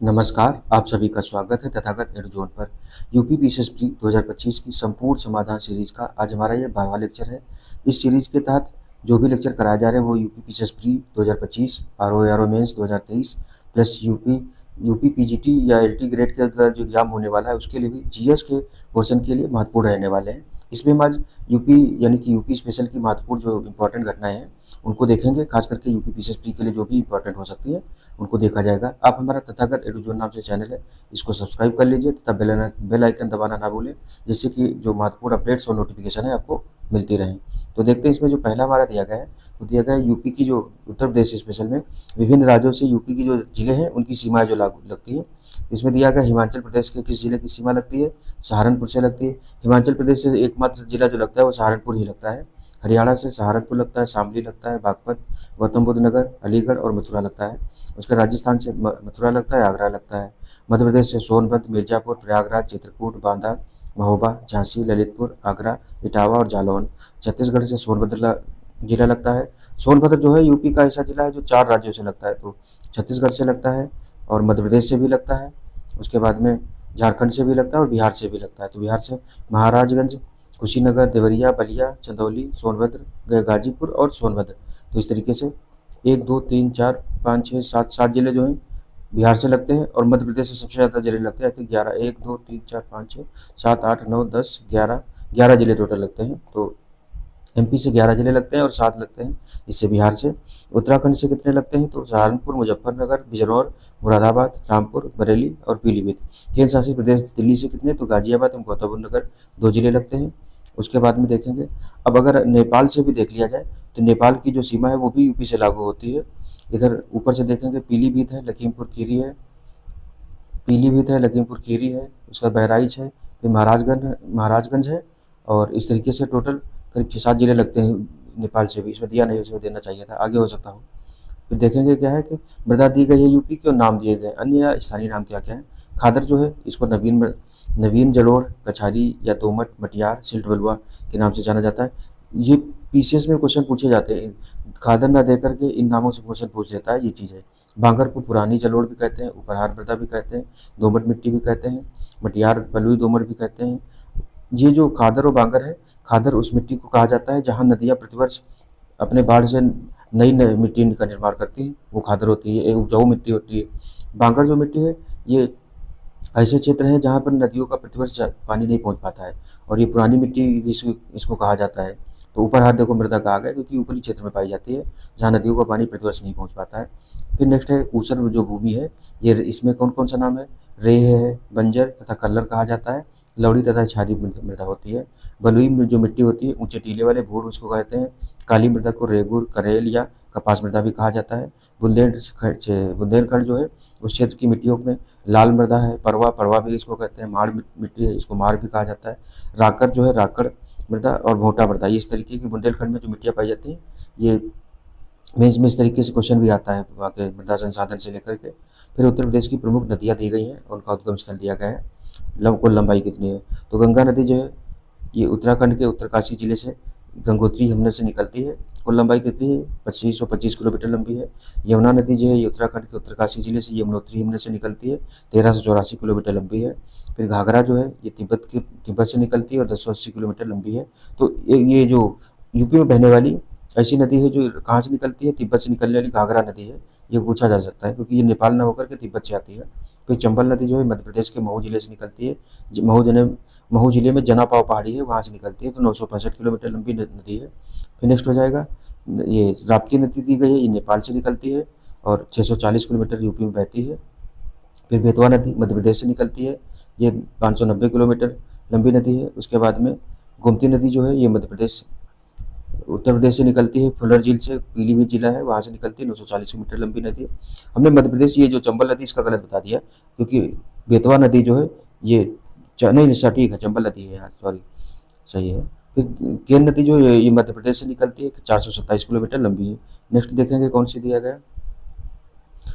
नमस्कार, आप सभी का स्वागत है तथागत एडुज़ोन पर। यूपी पीसीएस प्री 2025 की संपूर्ण समाधान सीरीज का आज हमारा ये 12वां लेक्चर है। इस सीरीज के तहत जो भी लेक्चर कराए जा रहे हैं वो UP PCS pre 2025, RO mains 2023 plus UP PGT या एलटी ग्रेड के अंदर जो एग्जाम होने वाला है उसके लिए भी जीएस के पोर्शन के लिए महत्वपूर्ण रहने वाले हैं। इसमें हम आज यूपी यानी कि यूपी स्पेशल की महत्वपूर्ण जो इंपॉर्टेंट घटनाएं हैं उनको देखेंगे, खास करके यूपी पीसीएस प्री के लिए जो भी इंपॉर्टेंट हो सकती है उनको देखा जाएगा। आप हमारा तथागत एडुज़ोन नाम से चैनल है, इसको सब्सक्राइब कर लीजिए तथा बेल आइकन दबाना ना भूलें, जिससे कि जो महत्वपूर्ण अपडेट्स और नोटिफिकेशन है आपको मिलती रहें। तो देखते हैं इसमें जो पहला हमारा दिया गया है वो दिया गया है यूपी की जो उत्तर प्रदेश स्पेशल में विभिन्न राज्यों से यूपी की जो जिले हैं उनकी सीमाएं जो लागू लगती है। इसमें दिया गया हिमाचल प्रदेश के किस जिले की सीमा लगती है? सहारनपुर से लगती है। हिमाचल प्रदेश से एकमात्र जिला जो लगता है वो सहारनपुर ही लगता है। हरियाणा से सहारनपुर लगता है, शामली लगता है, बागपत, गौतम बुद्ध नगर, अलीगढ़ और मथुरा लगता है। उसका राजस्थान से मथुरा लगता है, आगरा लगता है। मध्य प्रदेश से सोनभद्र, मिर्जापुर, प्रयागराज, चित्रकूट, बांदा, महोबा, झांसी, ललितपुर, आगरा, इटावा और जालौन। छत्तीसगढ़ से सोनभद्र जिला लगता है। सोनभद्र जो है यूपी का ऐसा जिला है जो 4 राज्यों से लगता है, तो छत्तीसगढ़ से लगता है और मध्य प्रदेश से भी लगता है। उसके बाद में झारखंड से भी लगता है और बिहार से भी लगता है। तो बिहार से महाराजगंज, कुशीनगर, देवरिया, बलिया, चंदौली, सोनभद्र, गाजीपुर और सोनभद्र। तो इस तरीके से 1, 2, 3, 4, 5, 6, 7 7 जिले जो हैं बिहार से लगते हैं और मध्य प्रदेश से सबसे ज़्यादा जिले लगते हैं। आई थिंक 11, 1, 2, 3, 4, 5, 6, 7, 8, 9, 10, 11 जिले टोटल लगते हैं। तो एमपी से 11 जिले लगते हैं और 7 लगते हैं इससे बिहार से। उत्तराखंड से कितने लगते हैं? तो सहारनपुर, मुजफ्फरनगर, बिजनौर, मुरादाबाद, रामपुर, बरेली और पीलीभीत। केंद्र शासित प्रदेश दिल्ली से कितने? तो गाजियाबाद एवं गौतम बुद्ध नगर 2 जिले लगते हैं। उसके बाद में देखेंगे, अब अगर नेपाल से भी देख लिया जाए तो नेपाल की जो सीमा है वो भी यूपी से लागू होती है। इधर ऊपर से देखेंगे पीलीभीत है, लखीमपुर खीरी है, उसका बहराइच है, फिर महाराजगंज है और इस तरीके से टोटल करीब 6-7 जिले लगते हैं नेपाल से भी। इसमें दिया नहीं, उसे देना चाहिए था, आगे हो सकता हो। फिर देखेंगे क्या है कि मृदा दी गई है यूपी के और नाम दिए गए। अन्य या स्थानीय नाम क्या-क्या है? खादर जो है इसको नवीन जलोढ़, कछारी या दोमट, मटियार, सिल्ट बलुआ के नाम से जाना जाता है। ये पीसीएस में क्वेश्चन पूछे जाते हैं। खादर ना दे करके इन नामों से क्वेश्चन पूछ लेता है, ये चीज़ है। बांगर को पुरानी जलोढ़ भी कहते हैं, उपहार मृदा भी कहते हैं, दोमट मिट्टी भी कहते हैं, मटियार बलुई दोमट भी कहते हैं। ये जो खादर और बांगर है, खादर उस मिट्टी को कहा जाता है जहाँ नदियाँ प्रतिवर्ष अपने बाढ़ से नई मिट्टी का निर्माण करती है, वो खादर होती है, एक उपजाऊ मिट्टी होती है। बांगर जो मिट्टी है ये ऐसे क्षेत्र हैं जहाँ पर नदियों का प्रतिवर्ष पानी नहीं पहुँच पाता है और ये पुरानी मिट्टी भी इसको कहा जाता है। तो ऊपर हाथ देखो मृदा कहा गया क्योंकि ऊपरी क्षेत्र में पाई जाती है जहाँ नदियों का पानी प्रतिवर्ष नहीं पहुँच पाता है। फिर नेक्स्ट है ऊसर जो भूमि है, ये इसमें कौन कौन सा नाम है? रेह है, बंजर तथा कल्लर कहा जाता है, लवड़ी तथा क्षारीय मृदा होती है। बलुई में जो मिट्टी होती है, ऊंचे टीले वाले भूर उसको कहते हैं। काली मृदा को रेगुर, करेल या कपास मृदा भी कहा जाता है। बुंदेलखंड जो है उस क्षेत्र की मिट्टियों में लाल मृदा है। परवा भी इसको कहते हैं। माड़ मिट्टी है, इसको माड़ भी कहा जाता है। राकड़ जो है राकड़ मृदा और भोटा मृदा, ये इस तरीके की बुंदेलखंड में जो मिट्टियाँ पाई जाती हैं, ये मेंस में इस तरीके से क्वेश्चन भी आता है वहाँ के मृदा संसाधन से लेकर के। फिर उत्तर प्रदेश की प्रमुख नदियाँ दी गई हैं, उनका उद्गम स्थल दिया गया है, कुल लंबाई कितनी है? तो गंगा नदी जो है ये उत्तराखंड के उत्तरकाशी जिले से गंगोत्री यमुना से निकलती है। कुल लंबाई कितनी है? 2525 किलोमीटर लंबी है। यमुना नदी जो है ये उत्तराखंड के उत्तरकाशी जिले से यमुनोत्री यमुना से निकलती है, 1384 किलोमीटर लंबी है। फिर घाघरा जो है ये तिब्बत से निकलती है और 1080 किलोमीटर लंबी है। तो ये जो यूपी में बहने वाली ऐसी नदी है जो कहाँ से निकलती है? तिब्बत से निकलने वाली घाघरा नदी है। ये पूछा जा सकता है क्योंकि ये नेपाल ना होकर के तिब्बत से आती है। फिर चंबल नदी जो है मध्य प्रदेश के महू जिले से निकलती है। महू जिले में जना पाव पहाड़ी है, वहाँ से निकलती है, तो 965 किलोमीटर लंबी नदी है। फिर नेक्स्ट हो जाएगा, ये राप्ती नदी दी गई है, ये नेपाल से निकलती है और 640 किलोमीटर यूपी में बहती है। फिर बेतवा नदी मध्य प्रदेश से निकलती है, ये 590 किलोमीटर लंबी नदी है। उसके बाद में गोमती नदी जो है ये उत्तर प्रदेश से निकलती है, फुलर झील से, पीलीभीत जिला है वहाँ से निकलती है, 940 किलोमीटर लंबी नदी है। हमने मध्य प्रदेश ये जो चंबल नदी इसका गलत बता दिया क्योंकि बेतवा नदी जो है ये नहीं सटीक है, चंबल नदी है यार, सॉरी, सही है। फिर केन नदी जो है ये मध्य प्रदेश से निकलती है, 427 किलोमीटर लंबी है। नेक्स्ट देखेंगे कौन सी दिया गया,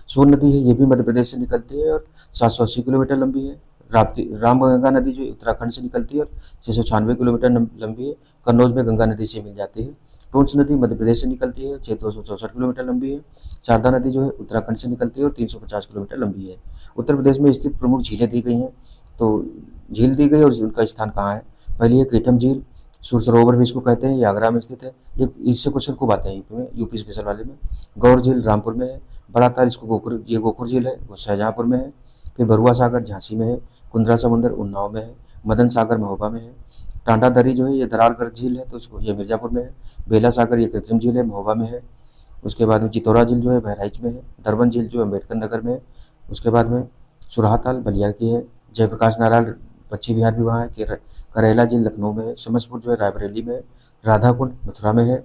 सोन नदी है, ये भी मध्य प्रदेश से निकलती है और 780 किलोमीटर लंबी है। रामगंगा नदी जो उत्तराखंड से निकलती है और 696 किलोमीटर लंबी है। कन्नौज में गंगा नदी से मिल जाती है। टोंस नदी मध्य प्रदेश से निकलती है, 264 किलोमीटर लंबी है। शारदा नदी जो है उत्तराखंड से निकलती है और 350 किलोमीटर लंबी है। उत्तर प्रदेश में स्थित प्रमुख झीलें दी गई हैं। तो झील दी गई और उनका स्थान कहाँ है। पहली है केठम झील, सूर सरोवर भी इसको कहते हैं, ये आगरा में स्थित है। ये इससे क्वेश्चन खूब आते हैं यूपी में, यूपी स्पेशल वाले में। गौर झील रामपुर में है। बड़ा ताल इसको गोकुर झील है, वो शाहजहाँपुर में है। फिर बरुआ सागर झांसी में है। कुंद्रा समुंदर उन्नाव में है। मदन सागर महोबा में है। टांडा दरी जो है ये दरारगढ़ झील है, तो इसको ये मिर्जापुर में है। बेला सागर ये कृत्रिम झील है, महोबा में है। उसके बाद में चितौरा झील जो है बहराइच में है। दरबन झील जो है अम्बेडकर नगर में है। उसके बाद में सुरहाताल बलिया की है। जयप्रकाश नारायण पश्चिम बिहार भी वहाँ है। करेला झील लखनऊ में है। समसपुर जो है रायबरेली में है। राधाकुंड मथुरा में है।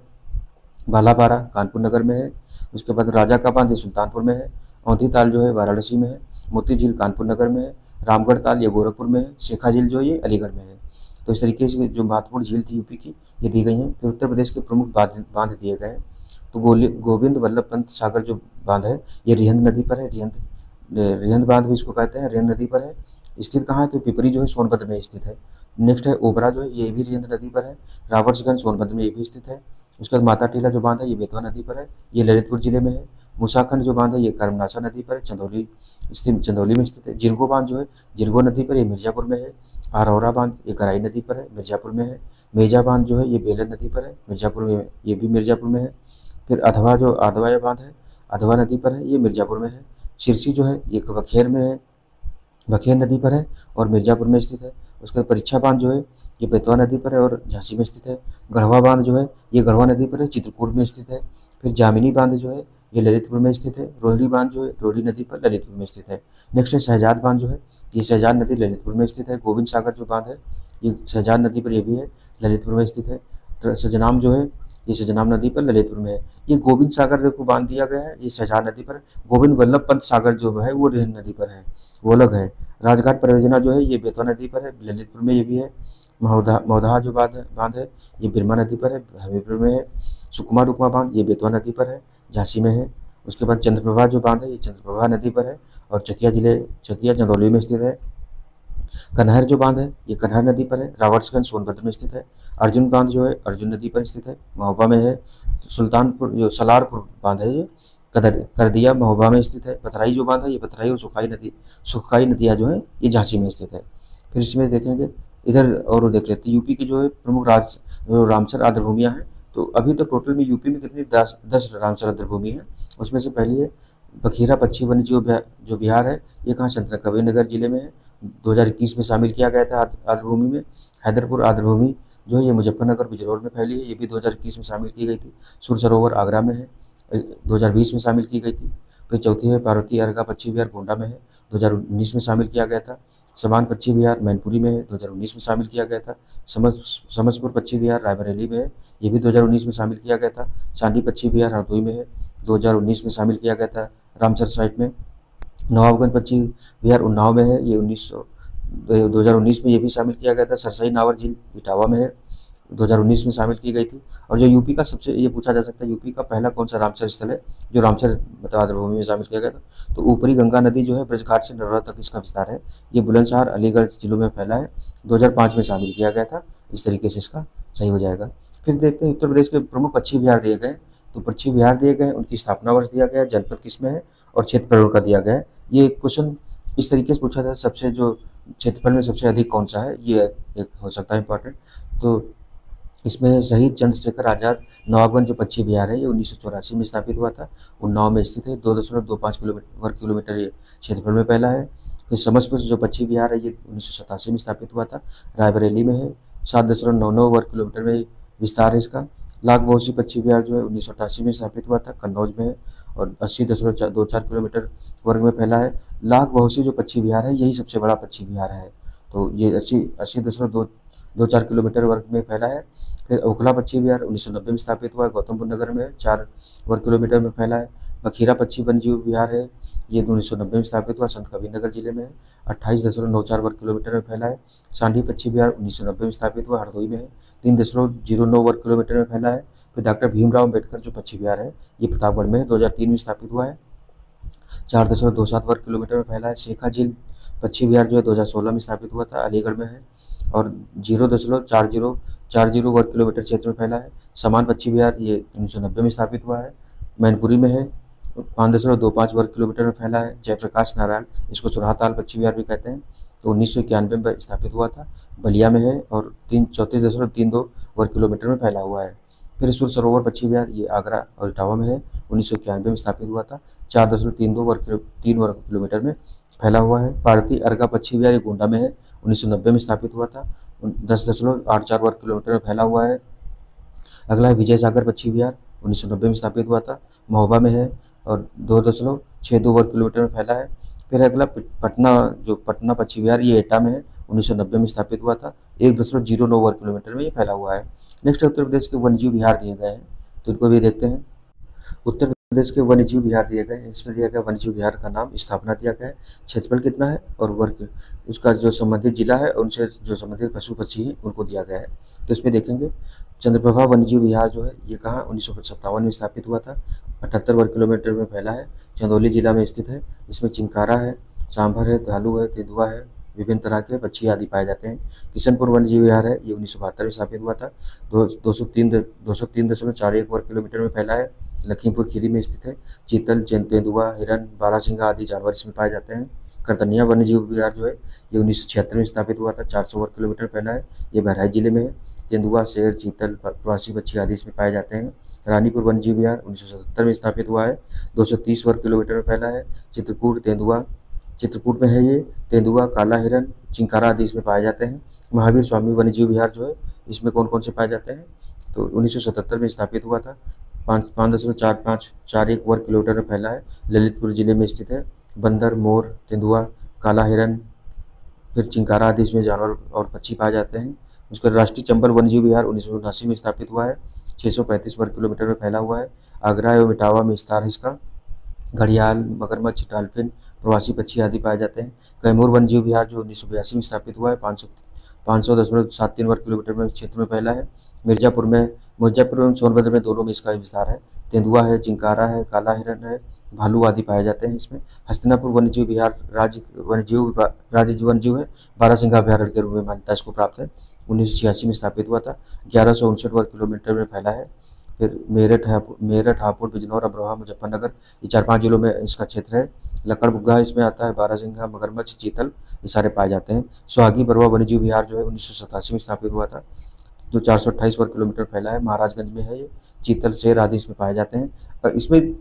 बालापारा कानपुर नगर में है। उसके बाद राजा का बांध ये सुल्तानपुर में है। औंधी ताल जो है वाराणसी में है। मोती झील कानपुर नगर में है। रामगढ़ ताल ये गोरखपुर में है। शेखा झील जो है ये अलीगढ़ में है। तो इस तरीके से जो महत्वपूर्ण झील थी यूपी की ये दी गई हैं। फिर उत्तर प्रदेश के प्रमुख बांध दिए गए हैं। तो गोविंद वल्लभ पंत सागर जो बांध है ये रिहंद नदी पर है। रिहंद बांध भी इसको कहते हैं, रिहंद नदी पर है। स्थित कहाँ है, तो पिपरी जो है सोनभद्र में स्थित है। नेक्स्ट है ओबरा जो है ये भी रिहंद नदी पर है। रावर्सगंज सोनभद्र में ये भी स्थित है। उसके बाद माता टीला जो बांध है ये बेतवा नदी पर है, ये ललितपुर जिले में है। मूसाखंड जो बांध है ये कर्मनाशा नदी पर चंदौली में स्थित है। जिरगो बांध जो है जिरगो नदी पर, ये मिर्जापुर में है। आरौरा बांध ये कराई नदी पर है, मिर्जापुर में है। मेजा बांध जो है ये बेलन नदी पर है, मिर्जापुर में, ये भी मिर्जापुर में है। फिर अधवा बांध है, अधवा नदी पर है, ये मिर्जापुर में है। सिरसी जो है ये बखेर में है, बखेर नदी पर है और मिर्जापुर में स्थित है। उसके बाद परीक्षा बांध जो है ये बेतवा नदी पर है और झांसी में स्थित है। गढ़वा बांध जो है ये गढ़वा नदी पर है, चित्रकूट में स्थित है। फिर जामिनी बांध जो है ये ललितपुर में स्थित है। रोहिणी बांध जो है रोहिणी नदी पर ललितपुर में स्थित है। नेक्स्ट है शहजाद बांध जो है ये शहजाद नदी ललितपुर में स्थित है। गोविंद सागर जो बांध है ये शहजाद नदी पर, ये भी है, ललितपुर में स्थित है। सजनाम जो है ये सजनाम नदी पर ललितपुर में है। ये गोविंद सागर को बांध दिया गया है, ये शहजाद नदी पर। गोविंद वल्लभ पंत सागर जो है वो रिहंद नदी पर है, वो अलग है। राजघाट परियोजना जो है ये बेतवा नदी पर है, ललितपुर में ये भी है। मौधा जो बांध है ये बिरमा नदी पर है, हमीरपुर में है। सुकमा रुकमा बांध ये बेतवा नदी पर है, झांसी में है। उसके बाद चंद्रप्रभा जो बांध है ये चंद्रप्रभा नदी पर है और चकिया चंदौली में स्थित है। कनहर जो बांध है ये कनहर नदी पर है, रावर्सगंज सोनभद्र में स्थित है। अर्जुन बांध जो है अर्जुन नदी पर स्थित है, महोबा में है। सुल्तानपुर जो सलारपुर बांध है ये करदिया महोबा में स्थित है। पथराई जो बांध है ये पथराई और सुखाई नदियाँ जो है ये झांसी में स्थित है। फिर इसमें देखेंगे इधर और वो देख लेते हैं यूपी की जो है प्रमुख जो रामसर आर्द्रभूमियाँ हैं। तो अभी तो टोटल में यूपी में कितनी 10 रामसर आर्द्रभूमि है। उसमें से पहली है बखीरा पक्षी वन्यजीव जो बिहार है, ये कहाँ संतकबीर नगर जिले में है। 2021 में शामिल किया गया था आर्द्रभूमि में। हैदरपुर आर्द्रभूमि जो है ये मुजफ्फरनगर बिजनौर में फैली है, ये भी 2021 में शामिल की गई थी। सुर सरोवर आगरा में है, 2020 में शामिल की गई थी। फिर चौथी है पार्वती अर्घा पक्षी विहार गोंडा में है, 2019 में शामिल किया गया था। समान पक्षी विहार मैनपुरी में है, 2019 में शामिल किया गया था। समसपुर पक्षी विहार रायबरेली में है, ये भी 2019 में शामिल किया गया था। सांडी पक्षी विहार हरदोई में है, 2019 में शामिल किया गया था रामसर साइट में। नवाबगंज पक्षी विहार उन्नाव में है, ये 2019 में ये भी शामिल किया गया था। सरसई नावर झील इटावा में है, 2019 में शामिल की गई थी। और जो यूपी का सबसे, ये पूछा जा सकता है यूपी का पहला कौन सा रामसर स्थल है जो रामसर मतलब आर्द्रभूमि में शामिल किया गया था। तो ऊपरी गंगा नदी जो है ब्रजघाट से नर्मदा तक इसका विस्तार है, ये बुलंदशहर अलीगढ़ जिलों में फैला है, 2005 में शामिल किया गया था। इस तरीके से इसका सही हो जाएगा। फिर देखते हैं उत्तर प्रदेश के प्रमुख पक्षी विहार दिए गए। तो पक्षी विहार दिए गए, उनकी स्थापना वर्ष दिया गया है, जनपद किसमें है और क्षेत्रफल का दिया गया है। ये क्वेश्चन इस तरीके से पूछा था, सबसे जो क्षेत्रफल में सबसे अधिक कौन सा है, ये एक हो सकता है इंपॉर्टेंट। तो इसमें शहीद चंद्रशेखर आज़ाद नवाबगंज जो पक्षी विहार है ये 1984 में स्थापित हुआ था, उन्नाव में स्थित है। 2.25 वर्ग किलोमीटर ये क्षेत्रफल में फैला है। फिर समसपुर जो पक्षी विहार है ये 1987 में स्थापित हुआ था, रायबरेली में है। 7.99 वर्ग किलोमीटर में विस्तार है इसका। लाख बहोसी पक्षी विहार जो है 1988 में स्थापित हुआ था, कन्नौज में है और 80.24 किलोमीटर वर्ग में फैला है। लाख बहोसी जो पक्षी विहार है यही सबसे बड़ा पक्षी विहार है, तो ये 80.24 किलोमीटर वर्ग में फैला है। फिर ओखला पक्षी विहार 1990 में स्थापित हुआ है, गौतम बुद्ध नगर में है, 4 वर्ग किलोमीटर में फैला है। बखीरा पक्षी वन्यजीव विहार है, ये 1990 में स्थापित हुआ, संत कबीर नगर जिले में है, 28.94 वर्ग किलोमीटर में फैला है। सांडी पक्षी विहार 1990 में स्थापित हुआ, हरदोई में है, 3.09 वर्ग किलोमीटर में फैला है। फिर डॉक्टर भीमराव अम्बेडकर जो पक्षी विहार है ये प्रतापगढ़ में है, 2003 में स्थापित हुआ है, 4.27 वर्ग किलोमीटर में फैला है। शेखा झील पक्षी विहार जो है 2016 में स्थापित हुआ था, अलीगढ़ में है। और 0.4040 वर्ग किलोमीटर क्षेत्र में फैला है। समान पक्षी विहार ये 1990 में स्थापित हुआ है। मैनपुरी में है, 5.25 वर्ग किलोमीटर में फैला है। जयप्रकाश नारायण, इसको सुरहाताल पक्षी विहार भी कहते हैं, तो 1991 में स्थापित हुआ था, बलिया में है और 34.32 वर्ग किलोमीटर में फैला हुआ है। फिर सुर सरोवर पक्षी विहार ये आगरा और इटावा में है, 1991 में स्थापित हुआ था, 3 वर्ग किलोमीटर में फैला हुआ है। भारतीय अर्गा पक्षी विहार ये गोंडा में है, 1990 में स्थापित हुआ था, 10.84 वर्ग किलोमीटर में फैला हुआ है। अगला है विजय सागर पक्षी विहार, 1990 में स्थापित हुआ था, महोबा में है और 2.62 वर्ग किलोमीटर में फैला है। फिर अगला पटना पक्षी विहार ये एटा में है, 1990 में स्थापित हुआ था, 1.09 वर्ग किलोमीटर में ये फैला हुआ है। नेक्स्ट उत्तर प्रदेश के वन्यजीव विहार दिए गए हैं, तो इनको भी देखते हैं। उत्तर प्रदेश के वन्यजीव विहार दिए गए हैं, इसमें दिया गया वन्यजीव विहार का नाम, स्थापना दिया गया है, क्षेत्रफल कितना है और वर्ग उसका जो संबंधित जिला है उनसे जो संबंधित पशु पक्षी हैं उनको दिया गया है। तो इसमें देखेंगे चंद्रप्रभा वन्यजीव विहार जो है ये कहाँ 1957 में स्थापित हुआ था, 78 वर्ग किलोमीटर में फैला है, चंदौली जिला में स्थित है। इसमें चिंकारा है, सांभर है, भालू है, तेंदुआ है, विभिन्न तरह के पक्षी आदि पाए जाते हैं। किशनपुर वन्यजीव विहार है ये 1972 में स्थापित हुआ था, 203.41 वर्ग किलोमीटर में फैला है, लखीमपुर खीरी में स्थित है। चीतल, तेंदुआ, हिरन, बारहसिंगा आदि जानवर इसमें पाए जाते हैं। करतनिया वन्यजीव विहार जो है ये 1976 में स्थापित हुआ था, 400 वर्ग किलोमीटर फैला है, ये बहराइच जिले में है। तेंदुआ, शेर, चीतल, प्रवासी पक्षी आदि इसमें पाए जाते हैं। रानीपुर वन्यजीव विहार 1977 में स्थापित हुआ है, 230 वर्ग किलोमीटर में फैला है। चित्रकूट में है ये, तेंदुआ, काला हिरन, चिंकारा आदि इसमें पाए जाते हैं। महावीर स्वामी वन्यजीव विहार जो है इसमें कौन कौन से पाए जाते हैं, तो 1977 में स्थापित हुआ था, 5.4541 वर्ग किलोमीटर में फैला है, ललितपुर जिले में स्थित है। बंदर, मोर, तेंदुआ, काला हिरन, फिर चिंकारा आदि इसमें जानवर और पक्षी पाए जाते हैं। उसका राष्ट्रीय चंबल वन्यजीव विहार 1979 में स्थापित हुआ है, 635 वर्ग किलोमीटर में फैला हुआ है। आगरा एवं इटावा में विस्तार है इसका। घड़ियाल, मगरमच्छ, डॉल्फिन, प्रवासी पक्षी आदि पाए जाते हैं। कैमूर वन्यजीव विहार जो 1982 में स्थापित हुआ है, 500.73 वर्ग किलोमीटर में क्षेत्र में फैला है। मिर्जापुर एवं सोनभद्र में दोनों में इसका विस्तार है। तेंदुआ है, चिंकारा है, काला हिरन है, भालू आदि पाए जाते हैं इसमें। हस्तिनापुर वन्यजीव विहार राज्य वन्यजीव है, बारहसिंगा अभ्यारण्य के रूप में मान्यता इसको प्राप्त है, 1986 में स्थापित हुआ था, 1159 वर्ग किलोमीटर में फैला है। फिर मेरठ, हापुड़, बिजनौर, अमरोहा, मुजफ्फरनगर ये 4-5 जिलों में इसका क्षेत्र है। लकड़बुग्गा इसमें आता है, बारहसिंगा, मगरमच्छ, चीतल ये सारे पाए जाते हैं। सुहागी बरवा वन्यजीव विहार जो है 1987 में स्थापित हुआ था, जो 428 वर्ग किलोमीटर फैला है, महाराजगंज में है ये। चीतल, शेर आदि इसमें पाए जाते हैं। और इसमें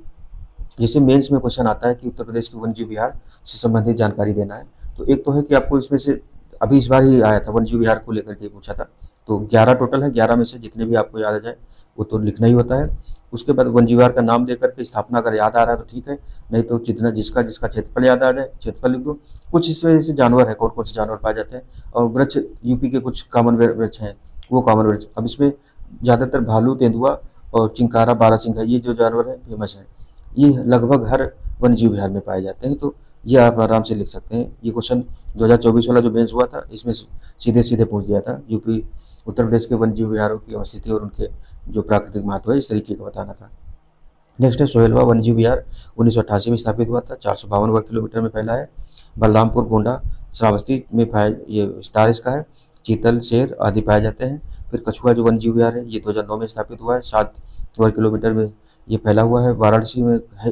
जैसे मेंस में क्वेश्चन आता है कि उत्तर प्रदेश के वन्यजीव विहार से संबंधित जानकारी देना है, तो एक तो है कि आपको इसमें से अभी इस बार ही आया था वन्यजीव विहार को लेकर के पूछा था, तो 11 टोटल है, 11 में से जितने भी आपको याद आ जाए वो तो लिखना ही होता है। उसके बाद वन्यजीव विहार का नाम देकर के स्थापना अगर याद आ रहा है तो ठीक है, नहीं तो जिसका क्षेत्रफल याद आ जाए क्षेत्रफल लिख दो। कुछ इसमें ऐसे जानवर है, कौन कौन से जानवर पाए जाते हैं, और वृक्ष यूपी के कुछ कॉमन वृक्ष हैं, वो कॉमन वृक्ष। अब इसमें ज़्यादातर भालू, तेंदुआ और चिंकारा, बारहसिंगा ये जो जानवर है फेमस है, ये लगभग हर वन्यजीव विहार में पाए जाते हैं, तो ये आप आराम से लिख सकते हैं। ये क्वेश्चन 2024 वाला जो मेंस हुआ था इसमें सीधे सीधे पूछ दिया था। यूपी उत्तर प्रदेश के वन्यजीव विहारों की अवस्थिति और उनके जो प्राकृतिक महत्व है इस तरीके का बताना था। नेक्स्ट है सोहेलवा वन्यजीव विहार, 1988 में स्थापित हुआ था, 452 वर्ग किलोमीटर में फैला है। बलरामपुर, गोंडा, श्रावस्ती में ये विस्तार इसका है। चीतल, शेर आदि पाए जाते हैं। फिर कछुआ जो वन्यजीव विहार है ये 2009 में स्थापित हुआ है, 7 वर्ग किलोमीटर में ये फैला हुआ है। वाराणसी में है,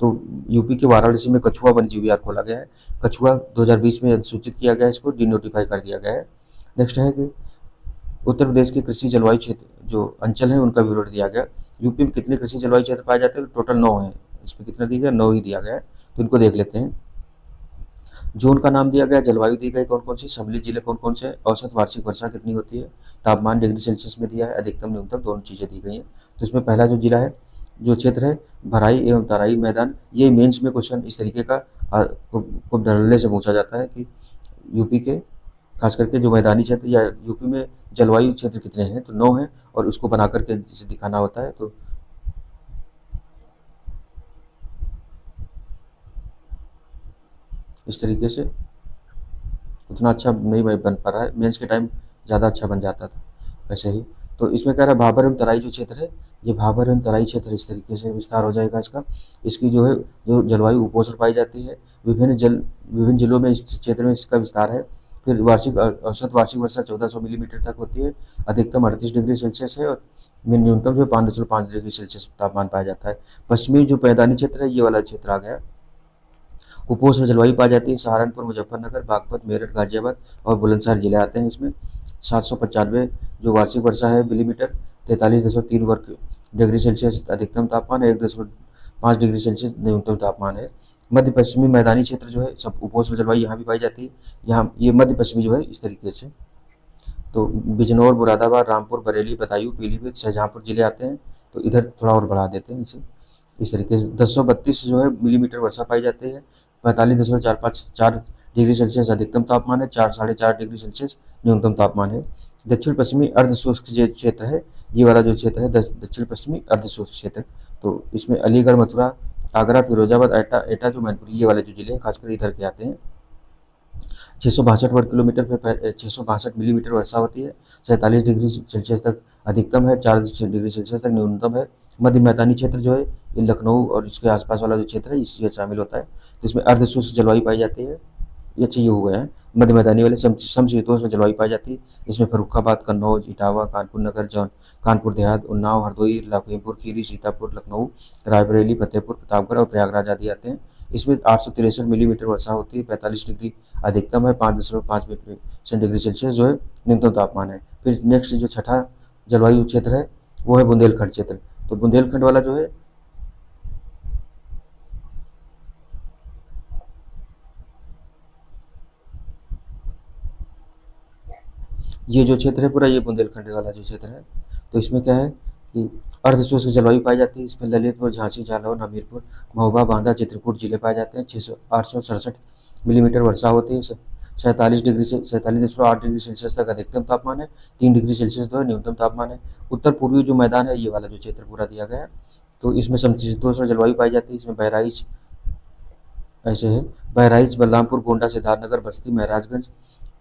तो यूपी के वाराणसी में कछुआ वन्यजीव विहार खोला गया है। कछुआ 2020 में अधिसूचित किया गया है, इसको डिनोटिफाई कर दिया गया है। नेक्स्ट है कि उत्तर प्रदेश के कृषि जलवायु क्षेत्र जो अंचल है उनका विवरण दिया गया। यूपी में कितने कृषि जलवायु क्षेत्र पाए जाते हैं, तो टोटल 9 है। इसमें कितना दिया गया, 9 ही दिया गया है, तो इनको देख लेते हैं। जोन का नाम दिया गया, जलवायु दी गई कौन कौन सी, सम्मिलित जिले कौन कौन से, औसत वार्षिक वर्षा कितनी होती है, तापमान डिग्री सेल्सियस में दिया है, अधिकतम न्यूनतम दोनों चीज़ें दी गई हैं। तो इसमें पहला जो जिला है, जो क्षेत्र है, भराई एवं तराई मैदान, ये मेंस में क्वेश्चन इस तरीके का को डरने से पूछा जाता है कि यूपी के खास करके जो मैदानी क्षेत्र या यूपी में जलवायु क्षेत्र कितने हैं, तो 9 हैं, और उसको बना करके जिसे दिखाना होता है। तो इस तरीके से उतना अच्छा नहीं बन पा रहा है, मेंस के टाइम ज़्यादा अच्छा बन जाता था वैसे ही। तो इसमें कह रहा है भाबर एवं तराई जो क्षेत्र है, ये भाबर एवं तराई क्षेत्र इस तरीके से विस्तार हो जाएगा इसका। इसकी जो है जो जलवायु उपोष्ण पाई जाती है, विभिन्न जिलों में इस क्षेत्र में इसका विस्तार है। फिर औसत वार्षिक वर्षा 1400 मिलीमीटर तक होती है। अधिकतम 38 डिग्री सेल्सियस है और न्यूनतम जो 5.5 डिग्री सेल्सियस तापमान पाया जाता है। पश्चिमी जो मैदानी क्षेत्र है, ये वाला क्षेत्र आ गया। कुपोषण जलवायु पाई जाती है। सहारनपुर, मुजफ्फरनगर, बागपत, मेरठ, गाजियाबाद और बुलंदशहर जिले आते हैं इसमें। 795 जो वार्षिक वर्षा है मिलीमीटर, 43.3 वर्ग डिग्री सेल्सियस अधिकतम तापमान है, 1.5 डिग्री सेल्सियस न्यूनतम तापमान है। मध्य पश्चिमी मैदानी क्षेत्र जो है सब उपोष्ण जलवायु यहाँ भी पाई जाती है। यहाँ ये मध्य पश्चिमी जो है इस तरीके से, तो बिजनौर, मुरादाबाद, रामपुर, बरेली, बदायूं, पीलीभीत, शाहजहाँपुर जिले आते हैं। तो इधर थोड़ा और बढ़ा देते हैं इसे। इस तरीके से 1032 जो है मिलीमीटर वर्षा पाई जाती है। 45.454 डिग्री सेल्सियस अधिकतम तापमान है, 4.5 डिग्री सेल्सियस न्यूनतम तापमान है। दक्षिण पश्चिमी अर्ध शुष्क जो क्षेत्र है, ये वाला जो क्षेत्र है दक्षिण पश्चिमी अर्ध शुष्क क्षेत्र, तो इसमें अलीगढ़, मथुरा, आगरा, फिरोजाबाद, एटा जो मैनपुरी, ये वाले जो जिले हैं खासकर इधर के आते हैं। 662 वर्ग किलोमीटर पे 662 मिलीमीटर वर्षा होती है। 47 डिग्री सेल्सियस तक अधिकतम है, 4 डिग्री सेल्सियस तक न्यूनतम है। मध्य मैदानी क्षेत्र जो है ये लखनऊ और इसके आसपास वाला जो क्षेत्र है इसमें शामिल होता है। तो इसमें अर्धशुष्क जलवायु पाई जाती है। ये चाहिए हो गया है। मध्य मैदानी वाले समशीतोष्ण जलवायु पाई जाती है। इसमें फर्रुखाबाद, कन्नौज, इटावा, कानपुर नगर, कानपुर देहात, उन्नाव, हरदोई, लखीमपुर खीरी, सीतापुर, लखनऊ, रायबरेली, फतेहपुर, प्रतापगढ़ और प्रयागराज आदि आते हैं। इसमें 863 मिलीमीटर वर्षा होती है। 45 डिग्री अधिकतम है, 5.5 डिग्री सेल्सियस जो है न्यूनतम तापमान है। फिर नेक्स्ट जो छठा जलवायु क्षेत्र है वो है बुंदेलखंड क्षेत्र। तो बुंदेलखंड वाला जो है ये जो क्षेत्र है पूरा, ये बुंदेलखंड वाला जो क्षेत्र है, तो इसमें क्या है कि अर्धशुष्क जलवायु पाई जाती है। इसमें ललितपुर, झांसी, जालौर, हमीरपुर, महोबा, बांदा, चित्रकूट जिले पाए जाते हैं। 867 मिलीमीटर वर्षा होती है। 47.8 डिग्री सेल्सियस तक अधिकतम तापमान है, 3 डिग्री सेल्सियस जो है न्यूनतम तापमान है। उत्तर पूर्वी जो मैदान है, ये वाला जो क्षेत्र पूरा दिया गया है, तो इसमें समशीतोष्ण जलवायु पाई जाती है। इसमें बहराइच ऐसे है, बहराइच, बलरामपुर, गोंडा, सिद्धार्थनगर, बस्ती, महराजगंज,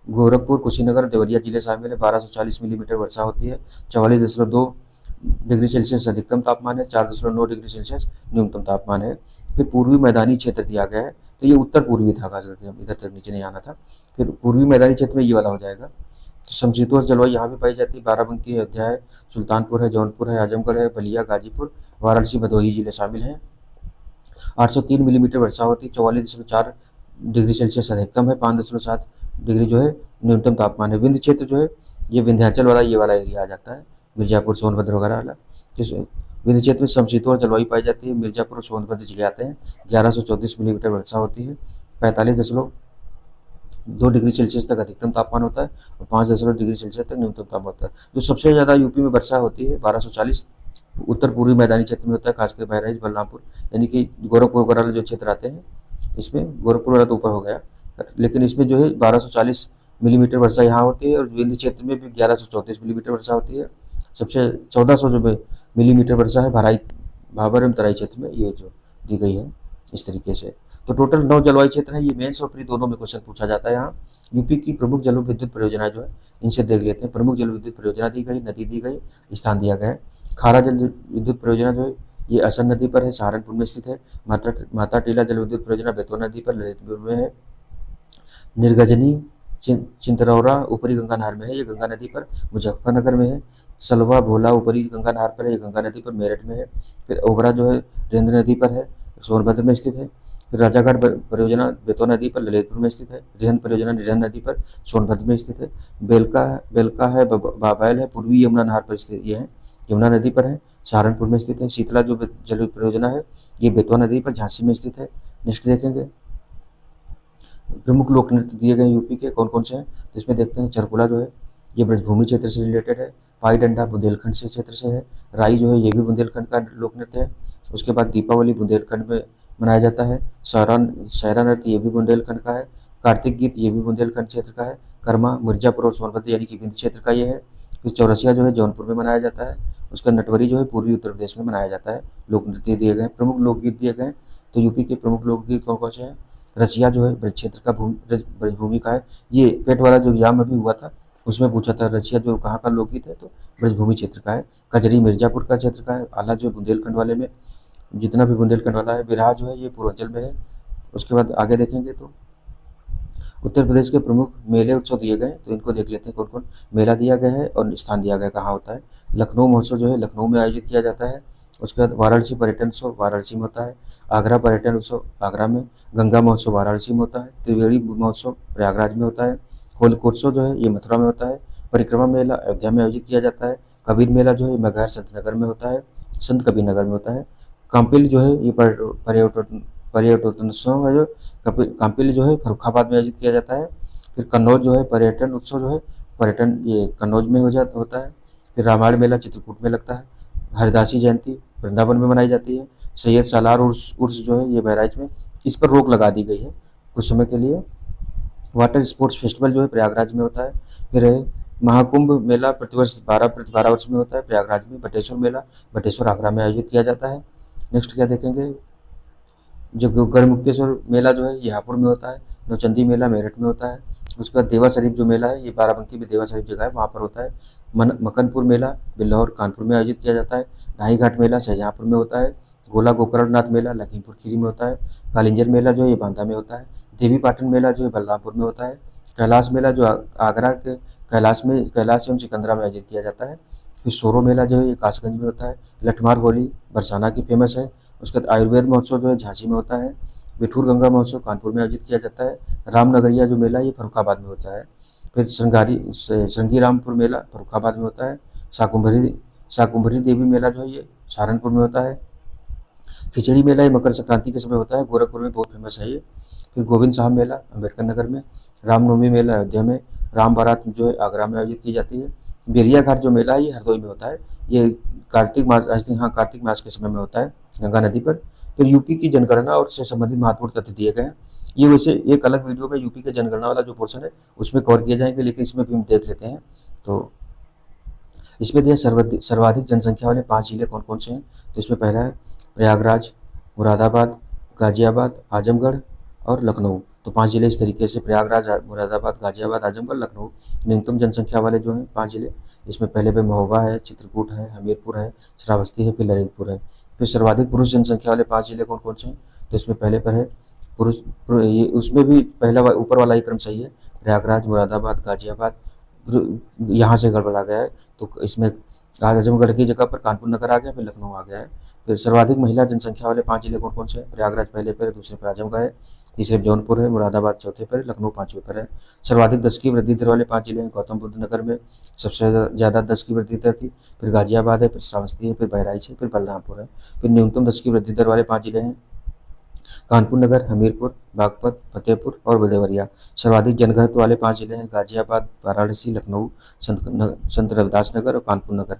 गोरखपुर, कुशीनगर, देवरिया जिले शामिल है। 1240 मिलीमीटर वर्षा होती है। 44.2 डिग्री सेल्सियस अधिकतम तापमान है, 4.9 डिग्री सेल्सियस न्यूनतम तापमान है। फिर पूर्वी मैदानी क्षेत्र दिया गया है, तो ये उत्तर पूर्वी था, खास करके हम इधर तक नीचे नहीं आना था। फिर पूर्वी मैदानी क्षेत्र में ये वाला हो जाएगा। तो समशीतोष्ण जलवायु यहाँ भी पाई जाती है। बाराबंकी, अयोध्या है, सुल्तानपुर है, जौनपुर है, आजमगढ़ है, बलिया, गाजीपुर, वाराणसी, भदोही जिले शामिल हैं। 803 मिलीमीटर वर्षा होती है। 44.4 डिग्री सेल्सियस अधिकतम है, 5.7 डिग्री जो है न्यूनतम तापमान है। विंध्य क्षेत्र जो है ये विंध्याचल वाला ये वाला एरिया आ जाता है, मिर्जापुर, सोनभद्र वगैरह वाला। जिस विंध्य क्षेत्र में समशीतोष्ण जलवायु पाई जाती है। मिर्जापुर और सोनभद्र जिले आते हैं। 1134 मिलीमीटर वर्षा होती है। 45.2 डिग्री सेल्सियस तक अधिकतम तापमान होता है और 5 डिग्री सेल्सियस तक न्यूनतम तापमान होता है। जो सबसे ज़्यादा यूपी में वर्षा होती है 1240 उत्तर पूर्वी मैदानी क्षेत्र में होता है, खासकर बहराइच, बलरामपुर, यानी कि गोरखपुर वगैरह जो क्षेत्र आते हैं इसमें। गोरखपुर वाला तो ऊपर हो गया, लेकिन इसमें जो है 1240 मिलीमीटर वर्षा यहाँ होती है और विंध्य क्षेत्र में भी 1134 मिलीमीटर वर्षा होती है। सबसे 1400 जो मिलीमीटर वर्षा है भाबर एवं तराई क्षेत्र में, ये जो दी गई है इस तरीके से। तो टोटल 9 जलवायु क्षेत्र है। ये मेंस और प्री दोनों में क्वेश्चन पूछा जाता है। यहाँ यूपी की प्रमुख जल विद्युत परियोजना जो है इनसे देख लेते हैं। प्रमुख जल विद्युत परियोजना दी गई, नदी दी गई, स्थान दिया गया है। खारा जल विद्युत परियोजना जो है ये असर नदी पर है, सहारनपुर में स्थित है। माता टीला जल विद्युत परियोजना बेतवा नदी पर, ललितपुर में है। निर्गजनी चिंतरौरा ऊपरी गंगा नहर में है, ये गंगा नदी पर, मुजफ्फरनगर में है। सलवा भोला ऊपरी गंगा नहर पर है, ये गंगा नदी पर, मेरठ में है। फिर ओबरा जो है रेंद्र नदी पर है, सोनभद्र में स्थित है। फिर राजाघाट परियोजना बेतवा नदी पर, ललितपुर में स्थित है। रिहंद परियोजना निरहन नदी पर, सोनभद्र में स्थित है। बेलका है, बाबैल है, पूर्वी यमुना नहर पर स्थित ये है, यमुना नदी पर है, सहारनपुर में स्थित है। शीतला जो जल परियोजना है ये बेतवा नदी पर, झांसी में स्थित है। नेक्स्ट देखेंगे प्रमुख लोक नृत्य दिए गए यूपी के कौन कौन से हैं, तो इसमें देखते हैं चरकुला जो है ये ब्रजभूमि क्षेत्र से रिलेटेड है। पाई डंडा बुंदेलखंड से क्षेत्र से है। राई जो है ये भी बुंदेलखंड का लोक नृत्य है। उसके बाद दीपावली बुंदेलखंड में मनाया जाता है। सहरा नृत्य ये भी बुंदेलखंड का है। कार्तिक गीत ये भी बुंदेलखंड क्षेत्र का है। कर्मा मिर्जापुर और सोनभद्र यानी कि विंध्य क्षेत्र का ये है। फिर चौरसिया जो है जौनपुर में मनाया जाता है। उसका नटवरी जो है पूर्वी उत्तर प्रदेश में मनाया जाता है। लोक नृत्य दिए गए, प्रमुख लोकगीत दिए गए। तो यूपी के प्रमुख लोकगीत कौन कौन से हैं? रसिया जो है ब्रज क्षेत्र का ब्रजभूमि का है। ये पेट वाला जो एग्जाम अभी हुआ था उसमें पूछा था रसिया जो कहाँ का लोकगीत है, तो ब्रजभूमि क्षेत्र का है। कजरी मिर्जापुर का क्षेत्र का है। आला जो बुंदेलखंड वाले में जितना भी बुंदेलखंड वाला है। बिरहा जो है ये पूर्वांचल में है। उसके बाद आगे देखेंगे तो उत्तर प्रदेश के प्रमुख मेले उत्सव दिए गए, तो इनको देख लेते हैं कौन कौन मेला दिया गया है और स्थान दिया गया है कहाँ होता है। लखनऊ महोत्सव जो है लखनऊ में आयोजित किया जाता है। उसके बाद वाराणसी पर्यटन उत्सव वाराणसी में होता है। आगरा पर्यटन उत्सव आगरा में। गंगा महोत्सव वाराणसी में होता है। त्रिवेणी महोत्सव प्रयागराज में होता है। होलिकोत्सव जो है ये मथुरा में होता है। परिक्रमा मेला अयोध्या में आयोजित किया जाता है। कबीर मेला जो है मगहर संत नगर में होता है, संत कबीर नगर में होता है। काम्पिल जो है ये पर्यटनोत्सव है जो काम्पिल जो है फर्रुखाबाद में आयोजित किया जाता है। फिर कन्नौज जो है पर्यटन उत्सव जो है पर्यटन ये कन्नौज में होता है। फिर रामायण मेला चित्रकूट में लगता है। हरिदासी जयंती वृंदावन में मनाई जाती है। सैयद सालार उर्स जो है ये बहराइच में, इस पर रोक लगा दी गई है कुछ समय के लिए। वाटर स्पोर्ट्स फेस्टिवल जो है प्रयागराज में होता है। फिर है महाकुंभ मेला प्रतिवर्ष 12 वर्ष में होता है प्रयागराज में। बटेश्वर मेला बटेश्वर आगरा में आयोजित किया जाता है। नेक्स्ट क्या देखेंगे, जो गढ़मुक्तेश्वर मेला जो है ये हापुड़ में होता है। नौचंदी मेला मेरठ में होता है। उसके बाद देवा शरीफ जो मेला है ये बाराबंकी में देवा शरीफ जगह है वहाँ पर होता है। मकनपुर मेला बिल्लौर कानपुर में आयोजित किया जाता है। ढाई घाट मेला शाहजहाँपुर में होता है। गोला गोकर्णनाथ मेला लखीमपुर खीरी में होता है। कालिंजर मेला जो है ये बांदा में होता है। देवी पाटन मेला जो है बलरामपुर में होता है। कैलाश मेला जो आगरा के कैलाश एवं सिकंदरा में आयोजित किया जाता है। फिर सोरो मेला जो है ये कासगंज में होता है। लठमार होली बरसाना की फेमस है। उसके बाद आयुर्वेद महोत्सव जो है झांसी में होता है। बिठूर गंगा महोत्सव कानपुर में आयोजित किया जाता है। रामनगरिया जो मेला ये फर्रुखाबाद में होता है। फिर श्रृंगी रामपुर मेला फर्रुखाबाद में होता है। शाकुंभरी देवी मेला जो है ये सहारनपुर में होता है। खिचड़ी मेला ये मकर संक्रांति के समय होता है, गोरखपुर में बहुत फेमस है ये। फिर गोविंद साहब मेला अम्बेडकर नगर में। रामनवमी मेला अयोध्या में। राम बारात जो है आगरा में आयोजित की जाती है। बेरिया घाट जो मेला है ये हरदोई में होता है। ये कार्तिक मास कार्तिक मास के समय में होता है गंगा नदी पर। फिर यूपी की जनगणना और उससे संबंधित महत्वपूर्ण तथ्य दिए गए हैं। ये वैसे एक अलग वीडियो में यूपी के जनगणना वाला जो पोर्शन है उसमें कवर किए जाएंगे, लेकिन इसमें भी हम देख लेते हैं। तो इसमें दिए सर्वाधिक जनसंख्या वाले 5 जिले कौन कौन से हैं। तो इसमें पहला है प्रयागराज, मुरादाबाद, गाजियाबाद, आजमगढ़ और लखनऊ। तो 5 जिले इस तरीके से प्रयागराज, मुरादाबाद, गाजियाबाद, आजमगढ़, लखनऊ न्यूनतम जनसंख्या वाले जो हैं 5 जिले। इसमें पहले पे महोबा है, चित्रकूट है, हमीरपुर है, श्रावस्ती है, फिर ललितपुर है। फिर सर्वाधिक पुरुष जनसंख्या वाले 5 जिले कौन कौन से हैं। तो इसमें पहले पर है ये उसमें भी पहला ऊपर वाला ही क्रम सही है। प्रयागराज, मुरादाबाद, गाजियाबाद, यहाँ से गड़बड़ा गया है तो इसमें आजमगढ़ की जगह पर कानपुर नगर आ गया, फिर लखनऊ आ गया है। फिर सर्वाधिक महिला जनसंख्या वाले 5 जिले कौन कौन से हैं। प्रयागराज पहले पर है, दूसरे पर आजमगढ़ है, तीसरे पर जौनपुर है, मुरादाबाद चौथे पर है, लखनऊ 5वें पर है। सर्वाधिक 10 की वृद्धि दर वाले 5 जिले हैं। गौतम बुद्ध नगर में सबसे ज़्यादा 10 की वृद्धि दर थी। फिर गाजियाबाद है, फिर श्रावस्ती है, फिर बहराइच है, फिर बलरामपुर है। फिर न्यूनतम 10 की वृद्धि दर वाले 5 जिले हैं। कानपुर नगर, हमीरपुर, बागपत, फतेहपुर और देवरिया। सर्वाधिक जनघनत्व वाले 5 जिले हैं। गाजियाबाद, वाराणसी, लखनऊ, संत रविदास नगर और कानपुर नगर।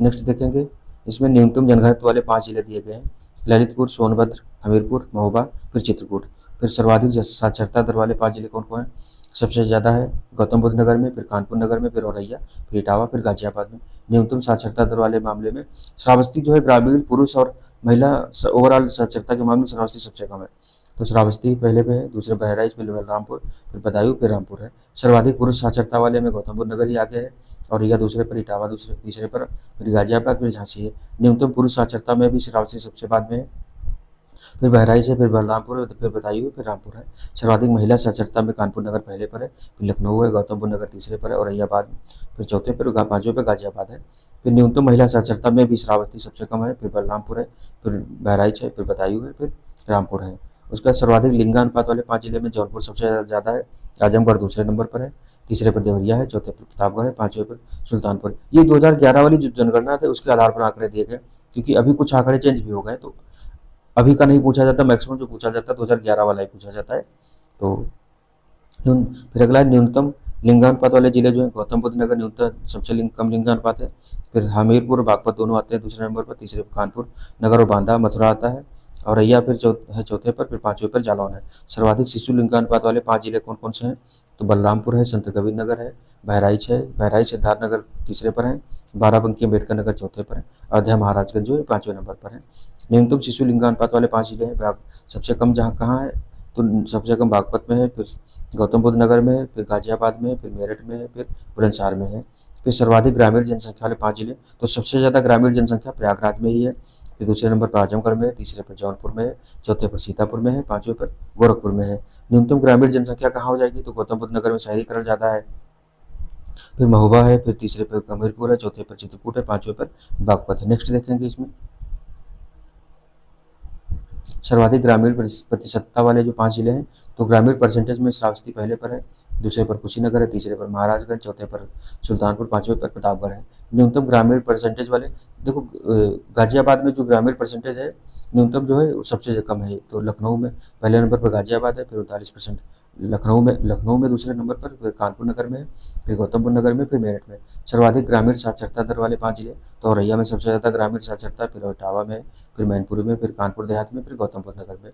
नेक्स्ट देखेंगे, इसमें न्यूनतम जनघनत्व वाले 5 जिले दिए गए हैं। ललितपुर, सोनभद्र, हमीरपुर, महोबा, फिर चित्रकूट। फिर सर्वाधिक साक्षरता दर वाले 5 जिले कौन कौन हैं। सबसे ज़्यादा है गौतम बुद्ध नगर में, फिर कानपुर नगर में, फिर औरैया, फिर इटावा, फिर गाजियाबाद में। न्यूनतम साक्षरता दर वाले मामले में श्रावस्ती जो है ग्रामीण पुरुष और महिला ओवरऑल साक्षरता के मामले में श्रावस्ती सबसे कम है। तो श्रावस्ती पहले पे है, दूसरे बहराइच, फिर बलरामपुर, फिर बदायूं, फिर रामपुर है। सर्वाधिक पुरुष साक्षरता वाले में गौतम बुद्ध नगर ही आगे है, औरैया दूसरे पर, इटावा तीसरे पर, फिर गाजियाबाद, फिर झांसी है। न्यूनतम पुरुष साक्षरता में भी श्रावस्ती सबसे बाद में है, फिर बहराइच है, फिर बलरामपुर है, फिर बदायूं, फिर रामपुर है। सर्वाधिक महिला साक्षरता में कानपुर नगर पहले पर है, फिर लखनऊ है, गौतम बुद्ध नगर तीसरे पर है, औरैया बाद, फिर चौथे पर, 5वें पर गाजियाबाद है। फिर न्यूनतम महिला साक्षरता में भी श्रावस्ती सबसे कम है, फिर बलरामपुर है, फिर बहराइच है, फिर बदायूं है, फिर रामपुर है। उसका सर्वाधिक लिंगानुपात वाले 5 जिले में जौनपुर सबसे ज़्यादा है। आजमगढ़ दूसरे नंबर पर है, तीसरे पर देवरिया है, चौथे पर प्रतापगढ़ है, 5वें पर सुल्तानपुर। ये 2011 वाली जो जनगणना थे उसके आधार पर आंकड़े दिए गए, क्योंकि अभी कुछ आंकड़े चेंज भी हो गए, तो अभी का नहीं पूछा जाता, मैक्सिमम जो पूछा जाता है 2011 वाला ही पूछा जाता है। तो फिर अगला है न्यूनतम लिंगानुपात वाले जिले जो है। गौतम बुद्ध नगर न्यूनतम सबसे कम लिंगानुपात है, फिर हमीरपुर और बागपत दोनों आते हैं दूसरे नंबर पर, तीसरे पर कानपुर नगर और बांदा मथुरा आता है, औरैया फिर चौथे पर, फिर 5वें पर जालौन है। सर्वाधिक शिशु लिंगानुपात वाले 5 जिले कौन कौन से हैं। तो बलरामपुर है, संत कबीर नगर है, बहराइच सिद्धार्थ नगर तीसरे पर है, बाराबंकी अम्बेडकर नगर चौथे पर है, अयोध्या महाराजगंज जो है 5वें नंबर पर है। न्यूनतम शिशु लिंगानुपात वाले 5 जिले हैं। सबसे कम जहाँ कहाँ है, तो सबसे कम बागपत में है, फिर गौतम बुद्ध नगर में है, फिर गाजियाबाद में है, फिर मेरठ में है, फिर बुलंदशहर में है। फिर सर्वाधिक ग्रामीण जनसंख्या वाले 5 जिले, तो सबसे ज़्यादा ग्रामीण जनसंख्या प्रयागराज में ही है, फिर दूसरे नंबर पर आजमगढ़ में है, तीसरे पर जौनपुर में है, चौथे पर सीतापुर में है, पाँचवें पर गोरखपुर में है। न्यूनतम ग्रामीण जनसंख्या कहाँ हो जाएगी, तो गौतम बुद्ध नगर में शहरीकरण ज़्यादा है। फिर महोबा है, फिर तीसरे पर गंभीरपुर है, चौथे पर चित्रकूट है, पाँचवें पर बागपत है। नेक्स्ट देखेंगे इसमें सर्वाधिक ग्रामीण प्रतिशतता वाले जो 5 जिले हैं, तो ग्रामीण परसेंटेज में श्रावस्ती पहले पर है, दूसरे पर कुशीनगर है, तीसरे पर महाराजगंज, चौथे पर सुल्तानपुर, पाँचवें पर प्रतापगढ़ है। न्यूनतम ग्रामीण परसेंटेज वाले देखो गाजियाबाद में जो ग्रामीण परसेंटेज है न्यूनतम जो है वो सबसे कम है, तो लखनऊ में पहले नंबर पर गाजियाबाद है, फिर 39%। लखनऊ में दूसरे नंबर पर, फिर कानपुर नगर में है, फिर गौतमबुद्ध नगर में, फिर मेरठ में। सर्वाधिक ग्रामीण साक्षरता दर वाले 5 जिले, तो औरैया में सबसे ज़्यादा ग्रामीण साक्षरता, फिर इटावा में, फिर मैनपुरी में, फिर कानपुर देहात में, फिर गौतम बुद्ध नगर में।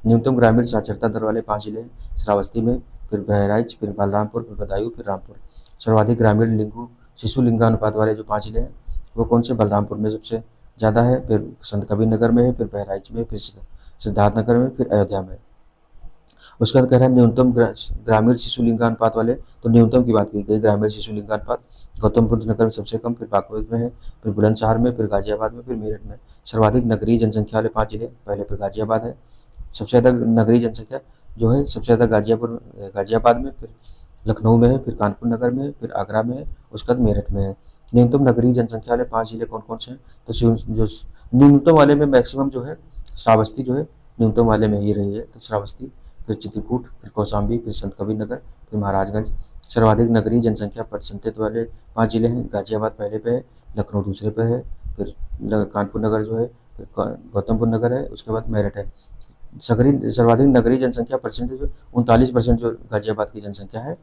न्यूनतम ग्रामीण साक्षरता दर वाले 5 जिले श्रावस्ती में, फिर बहराइच, फिर बलरामपुर, फिर बदायूं, फिर रामपुर। सर्वाधिक ग्रामीण शिशु लिंगानुपात वाले जो 5 जिले हैं वो कौन से, बलरामपुर में सबसे ज़्यादा है, फिर संत कबीर नगर में है, फिर बहराइच में, फिर सिद्धार्थनगर में, फिर अयोध्या में। उसके बाद कह रहा है न्यूनतम ग्रामीण शिशु लिंगानुपात वाले, तो न्यूनतम की बात की गई ग्रामीण शिशु लिंगानुपात गौतम बुद्ध नगर में सबसे कम, फिर बागपत में है, फिर बुलंदशहर में, फिर गाजियाबाद में, फिर मेरठ में। सर्वाधिक नगरीय जनसंख्या वाले 5 जिले, पहले पे गाजियाबाद है, सबसे ज़्यादा नगरीय जनसंख्या जो है सबसे ज़्यादा गाजियाबाद में, फिर लखनऊ में है, फिर कानपुर नगर में है, फिर आगरा में है, उसके बाद मेरठ में है। न्यूनतम नगरीय जनसंख्या वाले 5 जिले कौन कौन से हैं, तो जो न्यूनतम वाले में मैक्सिमम जो है श्रावस्ती जो है न्यूनतम वाले में ही रही है, तो श्रावस्ती, फिर चित्रकूट, फिर कौशाम्बी, फिर संत कबीर नगर, फिर महाराजगंज। सर्वाधिक नगरीय जनसंख्या परसेंटेज वाले 5 जिले हैं, गाजियाबाद पहले पे है, लखनऊ दूसरे पे है, फिर कानपुर नगर जो है, फिर गौतम बुद्ध नगर है, उसके बाद मेरठ है। सर्वाधिक नगरीय जनसंख्या परसेंटेज 39% जो गाजियाबाद की जनसंख्या है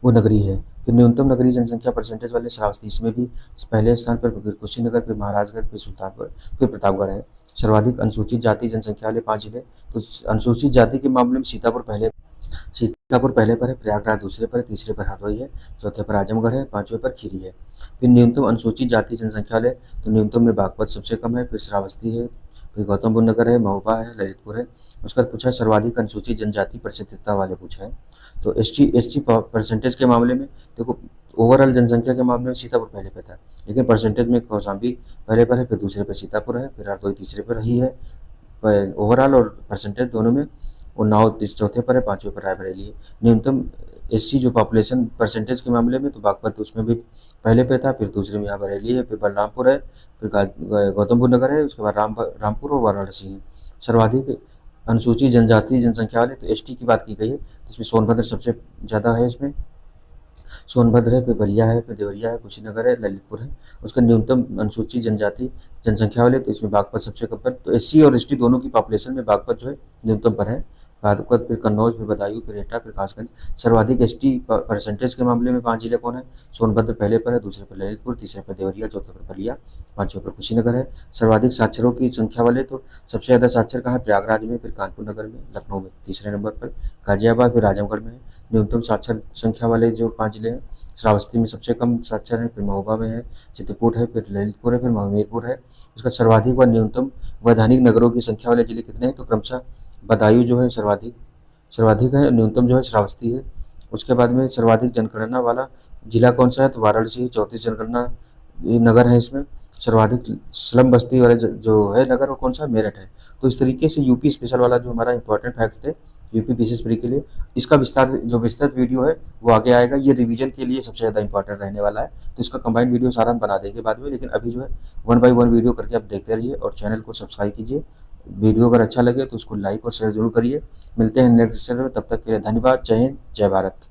वो नगरीय है। फिर न्यूनतम नगरीय जनसंख्या परसेंटेज वाले श्रावस्ती, इसमें भी पहले स्थान पर कुशीनगर, फिर महाराजगंज, फिर सुल्तानपुर, फिर प्रतापगढ़ है। सर्वाधिक अनुसूचित जाति जनसंख्या वाले 5 जिले, तो अनुसूचित जाति के मामले में सीतापुर पहले पर है, प्रयागराज दूसरे पर है, तीसरे पर हरदोई है, चौथे पर आजमगढ़ है, पाँचवें पर खीरी है। फिर न्यूनतम अनुसूचित जाति जनसंख्या वाले, तो न्यूनतम में बागपत सबसे कम है, फिर श्रावस्ती है, फिर गौतम बुद्ध नगर है, महोबा है, ललितपुर है। उसका पूछा सर्वाधिक अनुसूचित जनजाति प्रतिशतता वाले पूछा है, तो एसटी परसेंटेज के मामले में देखो ओवरऑल जनसंख्या के मामले में सीतापुर पहले पे था, लेकिन परसेंटेज में कौशाम्बी पहले पर है, फिर दूसरे पर सीतापुर है, फिर हरदोई तीसरे पर ही है ओवरऑल और परसेंटेज दोनों में। उन्नाव चौथे पर है, पाँचवें पर रायबरेली है। न्यूनतम एससी जो पॉपुलेशन परसेंटेज के मामले में, तो बागपत उसमें भी पहले पे था, फिर दूसरे में यहाँ बरेली है, फिर बलरामपुर है, फिर गौतम बुद्ध नगर है, उसके बाद रामपुर और वाराणसी है। सर्वाधिक अनुसूचित जनजाति जनसंख्या वाले, तो एसटी की बात की गई है, तो इसमें सोनभद्र सबसे ज़्यादा है, इसमें सोनभद्र है, फिर बलिया है, फिर देवरिया है, कुशीनगर है, ललितपुर है। उसका न्यूनतम अनुसूचित जनजाति जनसंख्या वाले, तो इसमें बागपत सबसे कम पर, तो एससी और एसटी दोनों की पॉपुलेशन में बागपत जो है न्यूनतम पर है। बागपत, फिर कन्नौज, फिर बदायूं, फिर एटा, फिर कासगंज। सर्वाधिक एसटी परसेंटेज के मामले में 5 जिले कौन है, सोनभद्र पहले पर है, दूसरे पर ललितपुर, तीसरे पर देवरिया, चौथे पर बलिया, पाँचवें पर कुशीनगर है। सर्वाधिक साक्षरों की संख्या वाले, तो सबसे ज़्यादा साक्षर कहाँ है, प्रयागराज में, फिर कानपुर नगर में, लखनऊ में तीसरे नंबर पर, गाजियाबाद, फिर आजमगढ़ में है। न्यूनतम साक्षर संख्या वाले जो 5 जिले हैं, श्रावस्ती में सबसे कम साक्षर है, फिर महोबा में है, चित्रकूट है, फिर ललितपुर है, फिर हमीरपुर है। उसका सर्वाधिक व न्यूनतम वैधानिक नगरों की संख्या वाले जिले कितने हैं, तो क्रमशः बदायूं जो है सर्वाधिक है, न्यूनतम जो है श्रावस्ती है। उसके बाद में सर्वाधिक जनगणना वाला जिला कौन सा है, तो वाराणसी है, 34 जनगणना नगर है इसमें। सर्वाधिक स्लम बस्ती वाले जो है नगर वो कौन सा, मेरठ है। तो इस तरीके से यूपी स्पेशल वाला जो हमारा इंपॉर्टेंट फैक्ट थे यूपी पीसीएस प्री के लिए, इसका विस्तृत वीडियो है वो आगे आएगा। ये रिवीजन के लिए सबसे ज़्यादा इंपॉर्टेंट रहने वाला है, तो इसका कंबाइंड वीडियो सारा हम बना देंगे बाद में, लेकिन अभी जो है 1 बाय 1 वीडियो करके आप देखते रहिए और चैनल को सब्सक्राइब कीजिए। वीडियो अगर अच्छा लगे तो उसको लाइक और शेयर जरूर करिए। मिलते हैं नेक्स्ट लेक्चर में, तब तक के लिए धन्यवाद। जय हिंद, जय भारत।